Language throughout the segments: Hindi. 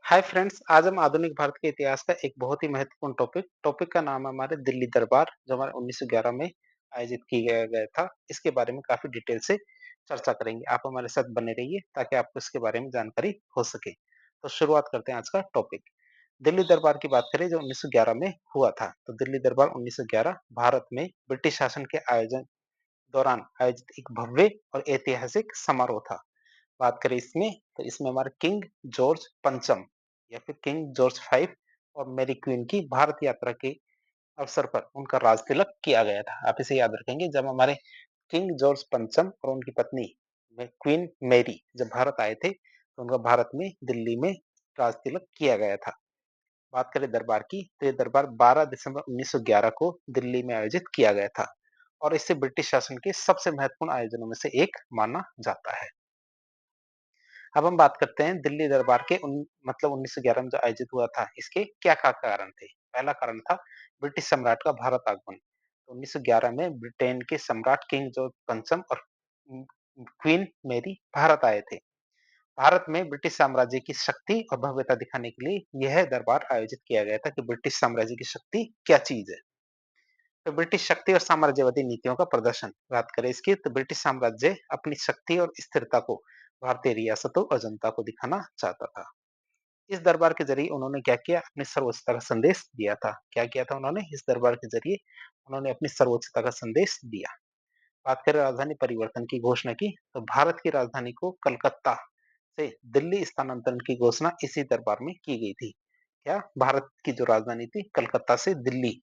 हाय फ्रेंड्स, आज हम आधुनिक भारत के इतिहास का एक बहुत ही महत्वपूर्ण टॉपिक का नाम है हमारे दिल्ली दरबार, जो हमारे 1911 में आयोजित किया गया था। इसके बारे में काफी डिटेल से चर्चा करेंगे। आप हमारे साथ बने रहिए ताकि आपको इसके बारे में जानकारी हो सके। तो शुरुआत करते हैं आज का टॉपिक। दिल्ली दरबार की बात करें जो 1911 में हुआ था। तो दिल्ली दरबार 1911 भारत में ब्रिटिश शासन के आयोजन दौरान आयोजित एक भव्य और ऐतिहासिक समारोह था। बात करें इसमें, तो इसमें हमारे किंग जॉर्ज पंचम या फिर किंग जॉर्ज 5 और मैरी क्वीन की भारत यात्रा के अवसर पर उनका राज तिलक किया गया था। आप इसे याद रखेंगे, जब हमारे किंग जॉर्ज पंचम और उनकी पत्नी क्वीन मैरी जब भारत आए थे, तो उनका भारत में दिल्ली में राज तिलक किया गया था। बात करें दरबार की, तो ये दरबार 12 दिसंबर 1911 को दिल्ली में आयोजित किया गया था और इसे ब्रिटिश शासन के सबसे महत्वपूर्ण आयोजनों में से एक माना जाता है। अब हम बात करते हैं दिल्ली दरबार के उन मतलब 1911 में जो आयोजित हुआ था, इसके क्या-क्या कारण थे? पहला कारण था ब्रिटिश सम्राट का भारत आगमन। तो 1911 में ब्रिटेन के सम्राट किंग जॉर्ज पंचम और उम, क्वीन मैरी भारत आए थे। भारत में ब्रिटिश साम्राज्य की शक्ति और भव्यता दिखाने के लिए यह दरबार आयोजित किया गया था कि ब्रिटिश साम्राज्य की शक्ति क्या चीज़ है। तो ब्रिटिश शक्ति और साम्राज्यवादी नीतियों का प्रदर्शन बात करें इसकी, तो ब्रिटिश साम्राज्य अपनी शक्ति और स्थिरता को भारतीय रियासतों और जनता को दिखाना चाहता था। इस दरबार के जरिए उन्होंने क्या किया, अपनी सर्वोच्चता का संदेश दिया था। क्या किया था उन्होंने इस दरबार के जरिए? उन्होंने अपनी सर्वोच्चता का संदेश दिया। बात करें राजधानी परिवर्तन की घोषणा की, तो भारत की राजधानी को कलकत्ता से दिल्ली स्थानांतरण की घोषणा इसी दरबार में की गई थी। क्या भारत की जो राजधानी थी कलकत्ता से दिल्ली,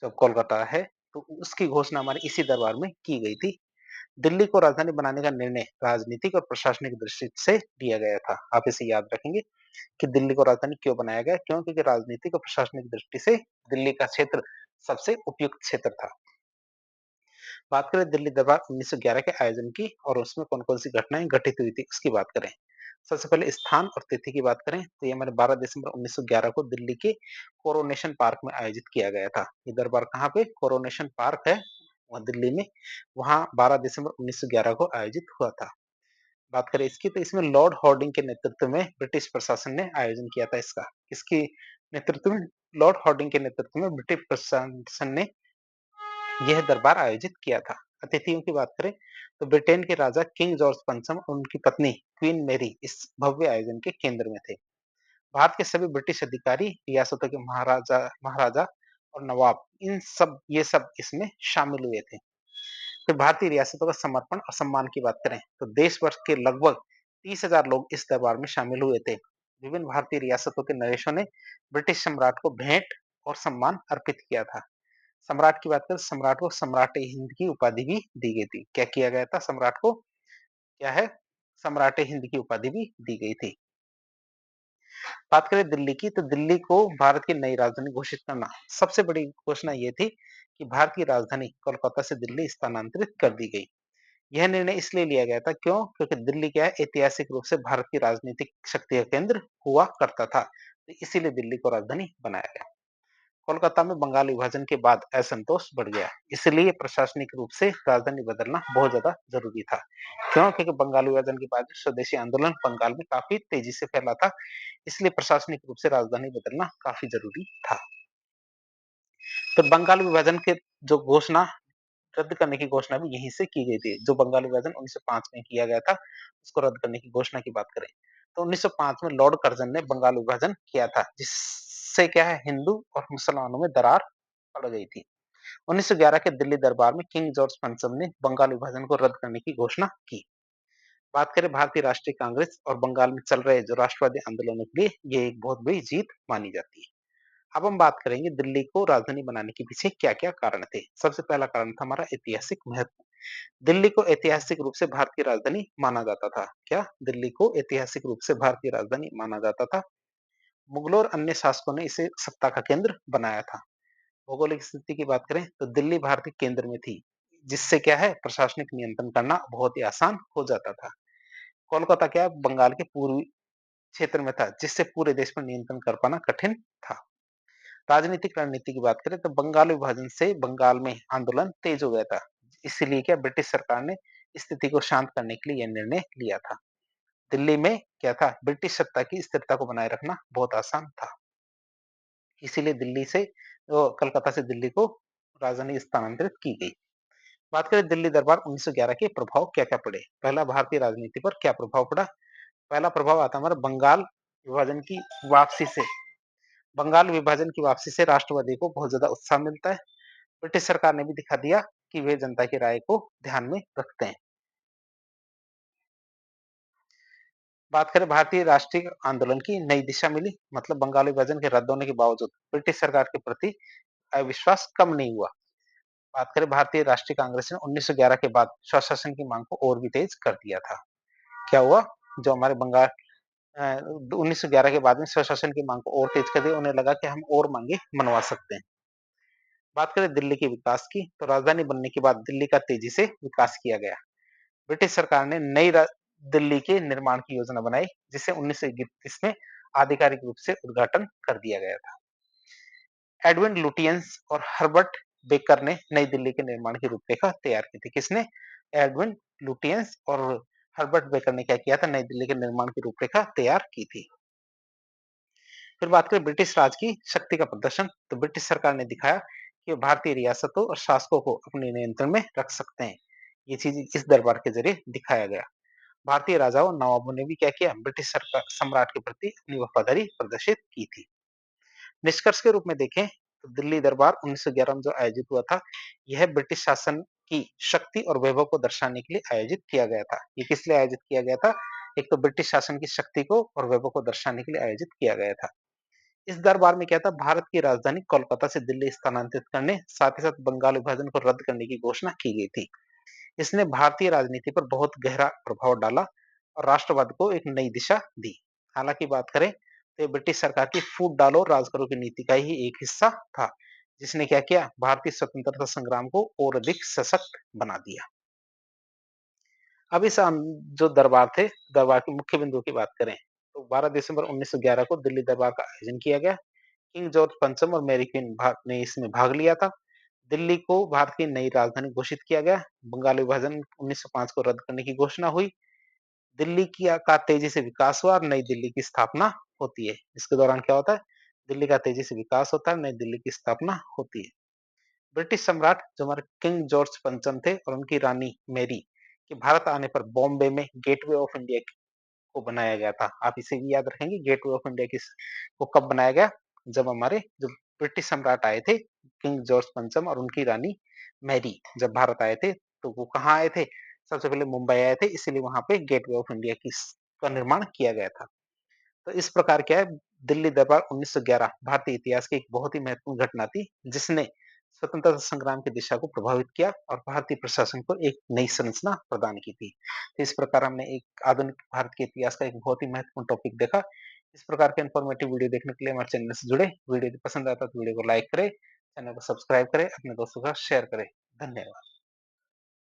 जो कोलकाता है, तो उसकी घोषणा हमारे इसी दरबार में की गई थी। दिल्ली को राजधानी बनाने का निर्णय राजनीतिक और प्रशासनिक दृष्टि से लिया गया था। आप इसे याद रखेंगे कि दिल्ली को राजधानी क्यों बनाया गया? क्यों? क्योंकि राजनीतिक और प्रशासनिक दृष्टि से दिल्ली का क्षेत्र सबसे उपयुक्त क्षेत्र था। बात करें दिल्ली दरबार 1911 के आयोजन की और उसमें कौन-कौन सी घटनाएँ घटित हुई थी, उसकी बात करें। सबसे पहले स्थान और तिथि की बात करें, तो ये हमारे 12 दिसंबर 1911 को दिल्ली के कोरोनेशन पार्क में आयोजित किया गया था। ये दरबार कहाँ पे? कोरोनेशन पार्क है, वहाँ दिल्ली में। वहाँ 12 दिसंबर 1911 को आयोजित हुआ था। बात करें इसकी, तो इसमें लॉर्ड हॉर्डिंग के नेतृत्व में ब्रिटिश प्रशासन ने आयोजन किया था इसका। किसके नेतृत्व में? लॉर्ड हॉर्डिंग के नेतृत्व में ब्रिटिश प्रशासन ने यह दरबार आयोजित किया था। अतिथियों की बात करें, तो ब्रिटेन के राजा किंग जॉर्ज पंचम और उनकी पत्नी क्वीन मैरी इस भव्य आयोजन के केंद्र में थे। भारत के सभी ब्रिटिश अधिकारी, रियासतों के महाराजा महाराजा और नवाब, इन सब ये सब इसमें शामिल हुए थे। फिर भारतीय रियासतों का समर्पण और सम्मान की बात करें, तो देश भर के लगभग 30,000 लोग इस दरबार में शामिल हुए थे। विभिन्न भारतीय रियासतों के नरेशों ने ब्रिटिश सम्राट को भेंट और सम्मान अर्पित किया था। सम्राट की बात करें, सम्राट को सम्राट ए हिंद की उपाधि भी दी गई थी। क्या किया गया था सम्राट को? क्या है? सम्राट ए हिंद की उपाधि भी दी गई थी। बात करें दिल्ली की, तो दिल्ली को भारत की नई राजधानी घोषित करना, सबसे बड़ी घोषणा ये थी कि भारत की राजधानी कोलकाता से दिल्ली स्थानांतरित कर दी गई। यह निर्णय इसलिए लिया गया था, क्यों? क्योंकि दिल्ली क्या है, ऐतिहासिक रूप से भारत की राजनीतिक शक्ति का केंद्र हुआ करता था। तो इसीलिए दिल्ली को राजधानी बनाया गया। कोलकाता में बंगाल विभाजन के बाद असंतोष बढ़ गया, इसलिए प्रशासनिक रूप से राजधानी बदलना बहुत ज्यादा जरूरी था। क्यों? क्योंकि बंगाल विभाजन के बाद स्वदेशी आंदोलन बंगाल में काफी तेजी से फैला था, इसलिए प्रशासनिक रूप से राजधानी बदलना काफी जरूरी था। तो बंगाल विभाजन के जो घोषणा रद्द करने की घोषणा भी यहीं से की गई थी। जो बंगाल विभाजन 1905 में किया गया था, उसको रद्द करने की घोषणा की बात करें, तो 1905 में लॉर्ड कर्जन ने बंगाल विभाजन किया था, जिससे क्या है, हिंदू और मुसलमानों में दरार पड़ गई थी। 1911 के दिल्ली दरबार में किंग जॉर्ज पंचम ने बंगाल विभाजन को रद्द करने की घोषणा की। बात करें भारतीय राष्ट्रीय कांग्रेस और बंगाल में चल रहे जो राष्ट्रवादी आंदोलनों के लिए ये एक बहुत बड़ी जीत मानी जाती है। अब हम बात करेंगे दिल्ली को राजधानी बनाने के पीछे क्या-क्या कारण थे। सबसे पहला कारण था हमारा ऐतिहासिक महत्व। दिल्ली को ऐतिहासिक रूप से भारत की राजधानी माना जाता था। क्या? दिल्ली को ऐतिहासिक रूप से भारत की राजधानी माना जाता था। मुगलों और अन्य शासकों ने इसे सत्ता का केंद्र बनाया था। भौगोलिक स्थिति की बात करें, तो दिल्ली भारत के केंद्र में थी, जिससे क्या है, प्रशासनिक नियंत्रण करना बहुत ही आसान हो जाता था। कोलकाता क्या है, बंगाल के पूर्वी क्षेत्र में था, जिससे पूरे देश पर नियंत्रण कर पाना कठिन था। राजनीतिक रणनीति की बात करें, तो बंगाल विभाजन से बंगाल में आंदोलन तेज हो गया था। इसीलिए क्या, ब्रिटिश सरकार ने स्थिति को शांत करने के लिए यह निर्णय लिया था। दिल्ली में क्या था, ब्रिटिश सत्ता की स्थिरता को बनाए रखना बहुत आसान था। इसीलिए दिल्ली से कलकत्ता से दिल्ली को राजधानी स्थानांतरित की गई। बात करें दिल्ली दरबार 1911 के प्रभाव क्या-क्या पड़े? पहला भारतीय राजनीति पर क्या प्रभाव पड़ा? पहला प्रभाव आता है हमारा विभाजन की वापसी से। बंगाल विभाजन की वापसी से राष्ट्रवादी को बहुत ज़्यादा उत्साह मिलता है। ब्रिटिश सरकार ने भी दिखा दिया कि वे जनता की राय को ध्यान में रखते हैं। बात करें भारतीय राष्ट्रीय आंदोलन की नई दिशा मिली, मतलब बंगाल विभाजन के रद्द होने के बावजूद ब्रिटिश सरकार के प्रति अविश्वास कम नहीं हुआ। बात करें भारतीय राष्ट्रीय कांग्रेस ने 1911 के बाद स्वशासन की मांग को और भी तेज कर दिया था। क्या हुआ? जो हमारे बंगाल 1911 के बाद में स्वशासन की मांग को और तेज कर दिया, उन्हें लगा कि हम और मांगे मनवा सकते हैं। बात करें दिल्ली के विकास की, तो राजधानी बनने के बाद दिल्ली का तेजी से विकास किया गया। ब्रिटिश सरकार ने दिल्ली के निर्माण की योजना बनाई, जिसे 1931 में आधिकारिक रूप से उद्घाटन कर दिया गया था। एडविन लुटियंस और हर्बर्ट बेकर ने नई दिल्ली के निर्माण की रूपरेखा तैयार की थी। किसने? एडविन लुटियंस और हर्बर्ट बेकर ने क्या किया था? नई दिल्ली के निर्माण की रूपरेखा तैयार की थी। फिर बात करें ब्रिटिश राज की शक्ति का प्रदर्शन, तो ब्रिटिश सरकार ने दिखाया कि भारतीय रियासतों और शासकों को अपने नियंत्रण में रख सकते हैं। ये चीज इस दरबार के जरिए दिखाया गया। भारतीय राजाओं नवाबों ने भी क्या किया? ब्रिटिश सरकार सम्राट के प्रति अपनी वफादारी प्रदर्शित की थी। निष्कर्ष के रूप में देखें तो दिल्ली दरबार 1911 में जो आयोजित हुआ था, यह ब्रिटिश शासन की शक्ति और वैभव को दर्शाने के लिए आयोजित किया गया था। ये किस लिए आयोजित किया गया था? एक तो ब्रिटिश शासन की शक्ति को और वैभव को दर्शाने के लिए आयोजित किया गया था। इस दरबार में क्या था? भारत की राजधानी कोलकाता से दिल्ली स्थानांतरित करने, साथ ही साथ बंगाल विभाजन को रद्द करने की घोषणा की गई थी। इसने भारतीय राजनीति पर बहुत गहरा प्रभाव डाला और राष्ट्रवाद को एक नई दिशा दी। हालांकि बात करें तो ये ब्रिटिश सरकार की फूट डालो राज करो की नीति का ही एक हिस्सा था, जिसने क्या किया? भारतीय स्वतंत्रता संग्राम को और अधिक सशक्त बना दिया। अब जो दरबार थे, दरबार के मुख्य बिंदुओं की बात करें तो 12 दिसंबर 1911 को दिल्ली दरबार का आयोजन किया गया। किंग जॉर्ज पंचम और मैरी क्वीन ने इसमें भाग लिया था। दिल्ली को भारत की नई राजधानी घोषित किया गया। बंगाल विभाजन 1905 को रद्द करने की घोषणा हुई। दिल्ली का तेजी से विकास हुआ और नई दिल्ली की स्थापना होती है। इसके दौरान क्या होता है? दिल्ली का तेजी से विकास होता है, नई दिल्ली की स्थापना होती है। ब्रिटिश सम्राट जो हमारे किंग जॉर्ज पंचम थे और उनकी रानी मैरी के भारत आने पर बॉम्बे में गेटवे ऑफ इंडिया को बनाया गया था। आप इसे भी याद रखेंगे, गेटवे ऑफ इंडिया को कब बनाया गया? जब हमारे जो ब्रिटिश सम्राट आए थे, किंग जॉर्ज पंचम और उनकी रानी मैरी जब भारत आए थे, तो वो कहाँ आए थे? सबसे पहले मुंबई आए थे, इसीलिए वहां पे गेटवे ऑफ इंडिया का निर्माण किया गया था। तो इस प्रकार क्या है, दिल्ली दरबार 1911 भारतीय इतिहास की एक बहुत ही महत्वपूर्ण घटना थी, जिसने स्वतंत्रता संग्राम की दिशा को प्रभावित किया और भारतीय प्रशासन को एक नई संरचना प्रदान की थी। तो इस प्रकार हमने एक आधुनिक भारत के इतिहास का एक बहुत ही महत्वपूर्ण टॉपिक देखा। इस प्रकार के इन्फॉर्मेटिव वीडियो देखने के लिए हमारे चैनल से जुड़े। वीडियो पसंद आता है तो वीडियो को लाइक करें, चैनल को सब्सक्राइब करें, अपने दोस्तों के साथ शेयर करें। धन्यवाद।